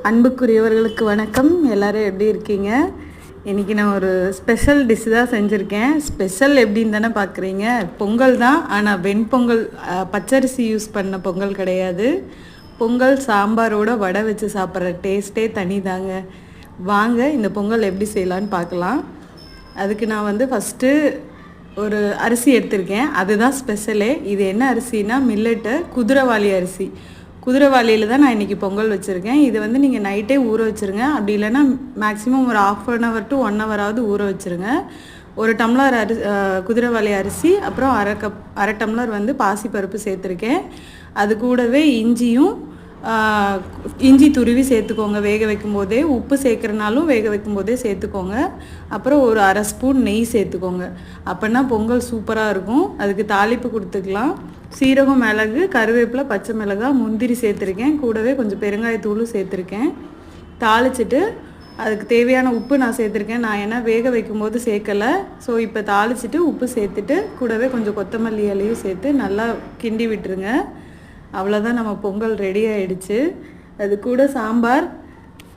அன்புக்குரியவர்களுக்கு வணக்கம். எல்லோரும் எப்படி இருக்கீங்க? இன்றைக்கி நான் ஒரு ஸ்பெஷல் டிஷ் தான் செஞ்சுருக்கேன். ஸ்பெஷல் எப்படின்னு தானே பார்க்குறீங்க. பொங்கல் தான், ஆனால் வெண்பொங்கல், பச்சரிசி யூஸ் பண்ண பொங்கல் கிடையாது. பொங்கல் சாம்பாரோட வடை வச்சு சாப்பிட்ற டேஸ்ட்டே தனி தாங்க. வாங்க இந்த பொங்கல் எப்படி செய்யலான்னு பார்க்கலாம். அதுக்கு நான் ஃபஸ்ட்டு ஒரு அரிசி எடுத்திருக்கேன். அதுதான் ஸ்பெஷலே. இது என்ன அரிசினா மில்லட்டு, குதிரைவாலி அரிசி. குதிரைவாலியில் தான் நான் இன்றைக்கி பொங்கல் வச்சுருக்கேன். இது நீங்கள் நைட்டே ஊற வச்சுருங்க. அப்படி இல்லைன்னா மேக்ஸிமம் ஒரு 1/2 to 1 hour ஊற வச்சுருங்க. ஒரு டம்ளர் குதிரைவாலி அரிசி, அப்புறம் அரை டம்ளர் பாசிப்பருப்பு சேர்த்துருக்கேன். அது கூடவே இஞ்சி துருவி சேர்த்துக்கோங்க வேக வைக்கும்போதே. உப்பு சேர்க்குறனாலும் வேக வைக்கும்போதே சேர்த்துக்கோங்க. அப்புறம் ஒரு அரை ஸ்பூன் நெய் சேர்த்துக்கோங்க. அப்போனா பொங்கல் சூப்பராக இருக்கும். அதுக்கு தாளிப்பு கொடுத்துக்கலாம். சீரகம், மிளகு, கருவேப்பிலை, பச்சை மிளகாய், முந்திரி சேர்த்துருக்கேன். கூடவே கொஞ்சம் பெருங்காயத்தூளும் சேர்த்துருக்கேன். தாளிச்சிட்டு அதுக்கு தேவையான உப்பு நான் சேர்த்துருக்கேன். நான் ஏன்னா வேக வைக்கும்போது சேர்க்கலை. ஸோ இப்போ தாளிச்சிட்டு உப்பு சேர்த்துட்டு கூடவே கொஞ்சம் கொத்தமல்லி இலையும் சேர்த்து நல்லா கிண்டி விட்டுருங்க. அவ்வளோதான், நம்ம பொங்கல் ரெடி ஆகிடுச்சு. அது கூட சாம்பார்,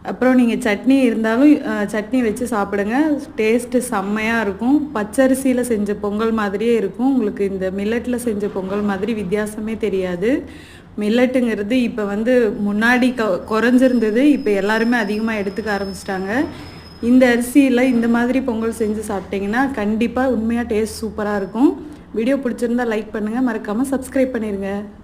அப்புறம் நீங்கள் சட்னி இருந்தாலும் சட்னி வச்சு சாப்பிடுங்க. டேஸ்ட்டு செம்மையாக இருக்கும். பச்சரிசியில் செஞ்ச பொங்கல் மாதிரியே இருக்கும். உங்களுக்கு இந்த மில்லட்டில் செஞ்ச பொங்கல் மாதிரி வித்தியாசமே தெரியாது. மில்லட்டுங்கிறது இப்போ முன்னாடி குறைஞ்சிருந்தது. இப்போ எல்லாருமே அதிகமாக எடுத்துக்க ஆரம்பிச்சிட்டாங்க. இந்த அரிசியில் இந்த மாதிரி பொங்கல் செஞ்சு சாப்பிட்டிங்கன்னா கண்டிப்பாக உண்மையாக டேஸ்ட் சூப்பராக இருக்கும். வீடியோ பிடிச்சிருந்தா லைக் பண்ணுங்கள், மறக்காமல் சப்ஸ்கிரைப் பண்ணிடுங்க.